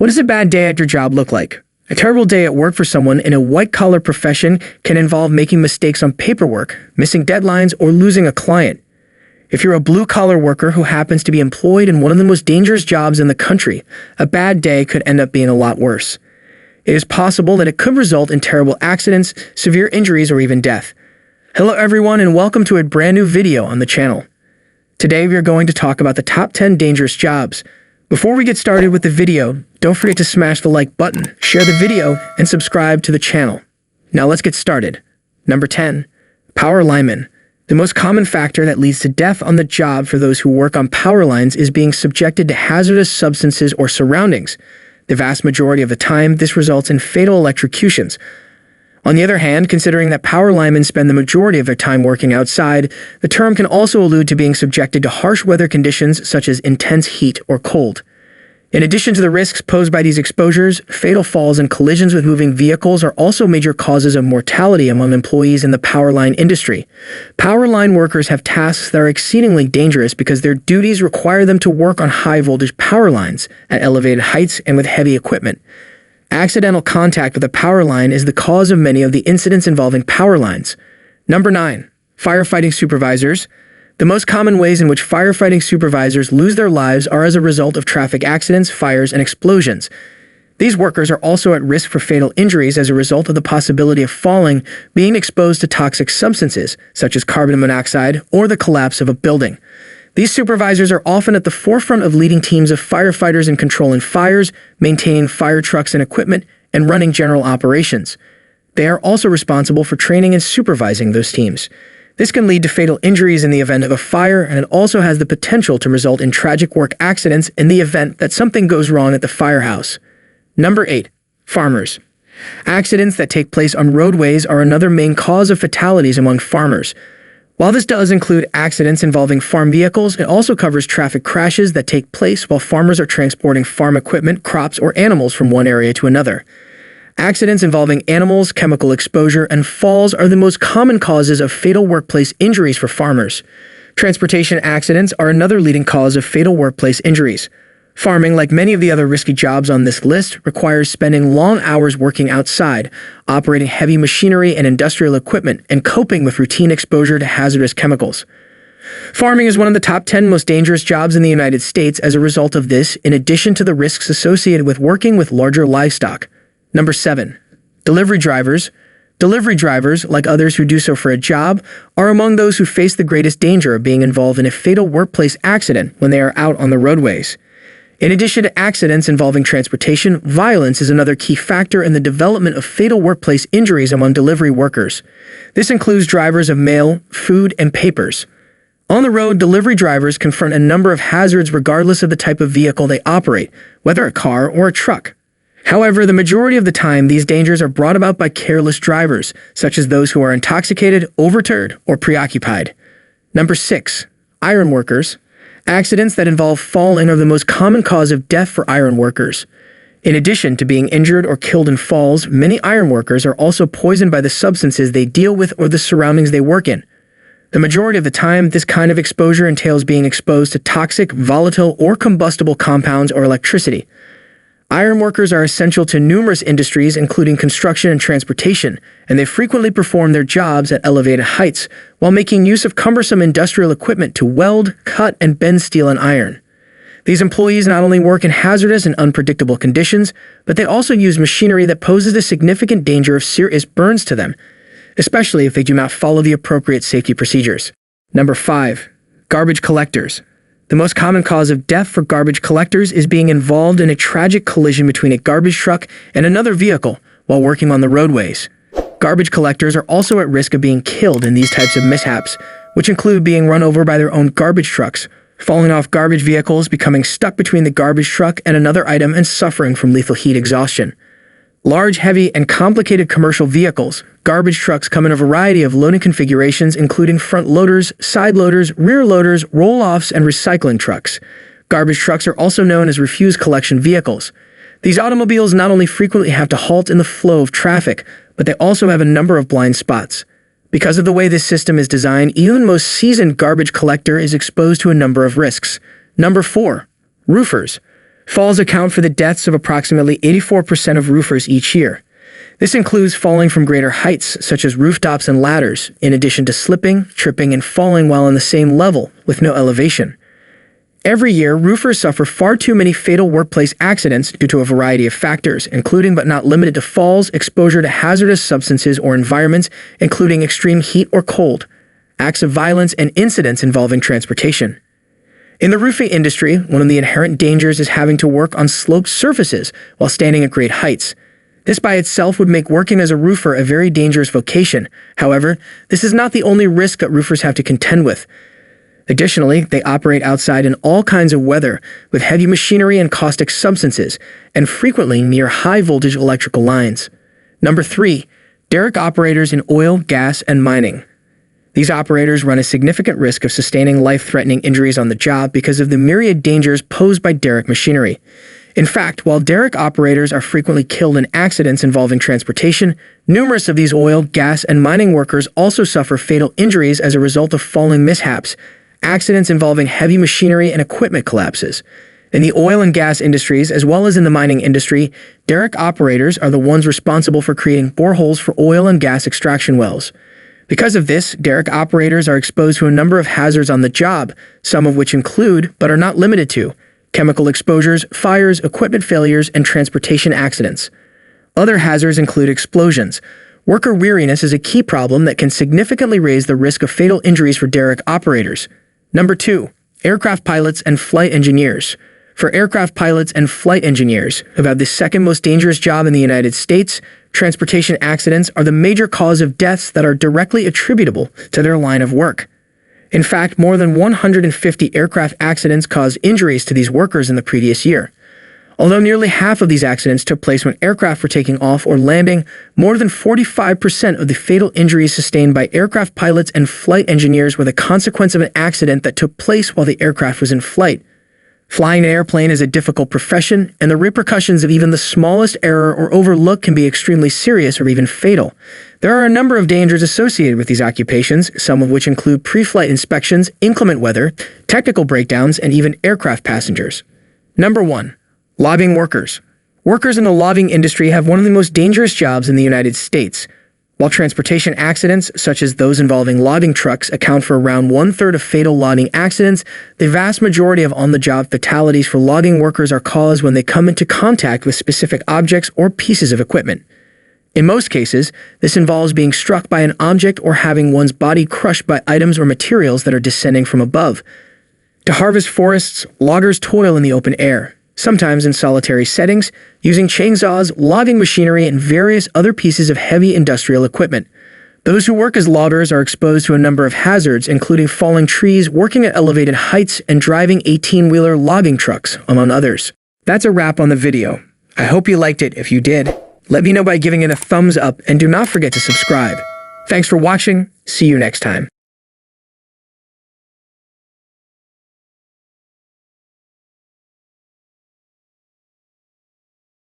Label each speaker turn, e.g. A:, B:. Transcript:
A: What does a bad day at your job look like? A terrible day at work for someone in a white-collar profession can involve making mistakes on paperwork, missing deadlines, or losing a client. If you're a blue-collar worker who happens to be employed in one of the most dangerous jobs in the country, a bad day could end up being a lot worse. It is possible that it could result in terrible accidents, severe injuries, or even death. Hello everyone and welcome to a brand new video on the channel. Today we are going to talk about the top 10 dangerous jobs. Before we get started with the video, don't forget to smash the like button, share the video, and subscribe to the channel. Now let's get started. Number 10. Power lineman. The most common factor that leads to death on the job for those who work on power lines is being subjected to hazardous substances or surroundings. The vast majority of the time, this results in fatal electrocutions. On the other hand, considering that power linemen spend the majority of their time working outside, the term can also allude to being subjected to harsh weather conditions such as intense heat or cold. In addition to the risks posed by these exposures, fatal falls and collisions with moving vehicles are also major causes of mortality among employees in the power line industry. Power line workers have tasks that are exceedingly dangerous because their duties require them to work on high-voltage power lines at elevated heights and with heavy equipment. Accidental contact with a power line is the cause of many of the incidents involving power lines. Number 9. Firefighting supervisors. The most common ways in which firefighting supervisors lose their lives are as a result of traffic accidents, fires, and explosions. These workers are also at risk for fatal injuries as a result of the possibility of falling, being exposed to toxic substances, such as carbon monoxide, or the collapse of a building. These supervisors are often at the forefront of leading teams of firefighters in controlling fires, maintaining fire trucks and equipment, and running general operations. They are also responsible for training and supervising those teams. This can lead to fatal injuries in the event of a fire, and it also has the potential to result in tragic work accidents in the event that something goes wrong at the firehouse. Number 8. Farmers. Accidents that take place on roadways are another main cause of fatalities among farmers. While this does include accidents involving farm vehicles, it also covers traffic crashes that take place while farmers are transporting farm equipment, crops, or animals from one area to another. Accidents involving animals, chemical exposure, and falls are the most common causes of fatal workplace injuries for farmers. Transportation accidents are another leading cause of fatal workplace injuries. Farming, like many of the other risky jobs on this list, requires spending long hours working outside, operating heavy machinery and industrial equipment, and coping with routine exposure to hazardous chemicals. Farming is one of the top 10 most dangerous jobs in the United States as a result of this, in addition to the risks associated with working with larger livestock. Number 7. Delivery drivers. Delivery drivers, like others who do so for a job, are among those who face the greatest danger of being involved in a fatal workplace accident when they are out on the roadways. In addition to accidents involving transportation, violence is another key factor in the development of fatal workplace injuries among delivery workers. This includes drivers of mail, food, and papers. On the road, delivery drivers confront a number of hazards regardless of the type of vehicle they operate, whether a car or a truck. However, the majority of the time, these dangers are brought about by careless drivers, such as those who are intoxicated, overturned, or preoccupied. Number 6. Iron workers. Accidents that involve falling are the most common cause of death for iron workers. In addition to being injured or killed in falls, many iron workers are also poisoned by the substances they deal with or the surroundings they work in. The majority of the time, this kind of exposure entails being exposed to toxic, volatile, or combustible compounds or electricity. Iron workers are essential to numerous industries, including construction and transportation, and they frequently perform their jobs at elevated heights while making use of cumbersome industrial equipment to weld, cut, and bend steel and iron. These employees not only work in hazardous and unpredictable conditions, but they also use machinery that poses a significant danger of serious burns to them, especially if they do not follow the appropriate safety procedures. Number 5. Garbage collectors. The most common cause of death for garbage collectors is being involved in a tragic collision between a garbage truck and another vehicle while working on the roadways. Garbage collectors are also at risk of being killed in these types of mishaps, which include being run over by their own garbage trucks, falling off garbage vehicles, becoming stuck between the garbage truck and another item, and suffering from lethal heat exhaustion. Large, heavy, and complicated commercial vehicles, garbage trucks come in a variety of loading configurations including front loaders, side loaders, rear loaders, roll-offs, and recycling trucks. Garbage trucks are also known as refuse collection vehicles. These automobiles not only frequently have to halt in the flow of traffic, but they also have a number of blind spots. Because of the way this system is designed, even the most seasoned garbage collector is exposed to a number of risks. Number 4. Roofers. Falls account for the deaths of approximately 84% of roofers each year. This includes falling from greater heights, such as rooftops and ladders, in addition to slipping, tripping, and falling while on the same level, with no elevation. Every year, roofers suffer far too many fatal workplace accidents due to a variety of factors, including but not limited to falls, exposure to hazardous substances or environments, including extreme heat or cold, acts of violence, and incidents involving transportation. In the roofing industry, one of the inherent dangers is having to work on sloped surfaces while standing at great heights. This by itself would make working as a roofer a very dangerous vocation. However, this is not the only risk that roofers have to contend with. Additionally, they operate outside in all kinds of weather, with heavy machinery and caustic substances, and frequently near high-voltage electrical lines. Number 3. Derrick Operators in oil, gas, and mining. These operators run a significant risk of sustaining life-threatening injuries on the job because of the myriad dangers posed by derrick machinery. In fact, while derrick operators are frequently killed in accidents involving transportation, numerous of these oil, gas, and mining workers also suffer fatal injuries as a result of falling mishaps, accidents involving heavy machinery and equipment collapses. In the oil and gas industries, as well as in the mining industry, derrick operators are the ones responsible for creating boreholes for oil and gas extraction wells. Because of this, derrick operators are exposed to a number of hazards on the job, some of which include, but are not limited to, chemical exposures, fires, equipment failures, and transportation accidents. Other hazards include explosions. Worker weariness is a key problem that can significantly raise the risk of fatal injuries for derrick operators. Number 2. Aircraft pilots and flight engineers. For aircraft pilots and flight engineers, who have the second most dangerous job in the United States, transportation accidents are the major cause of deaths that are directly attributable to their line of work. In fact, more than 150 aircraft accidents caused injuries to these workers in the previous year. Although nearly half of these accidents took place when aircraft were taking off or landing, more than 45% of the fatal injuries sustained by aircraft pilots and flight engineers were the consequence of an accident that took place while the aircraft was in flight. Flying an airplane is a difficult profession, and the repercussions of even the smallest error or overlook can be extremely serious or even fatal. There are a number of dangers associated with these occupations, some of which include pre-flight inspections, inclement weather, technical breakdowns, and even aircraft passengers. Number 1. Logging workers. Workers in the logging industry have one of the most dangerous jobs in the United States. While transportation accidents, such as those involving logging trucks, account for around 1/3 of fatal logging accidents, the vast majority of on-the-job fatalities for logging workers are caused when they come into contact with specific objects or pieces of equipment. In most cases, this involves being struck by an object or having one's body crushed by items or materials that are descending from above. To harvest forests, loggers toil in the open air, sometimes in solitary settings, using chainsaws, logging machinery, and various other pieces of heavy industrial equipment. Those who work as loggers are exposed to a number of hazards, including falling trees, working at elevated heights, and driving 18-wheeler logging trucks, among others. That's a wrap on the video. I hope you liked it. If you did, let me know by giving it a thumbs up, and do not forget to subscribe. Thanks for watching. See you next time.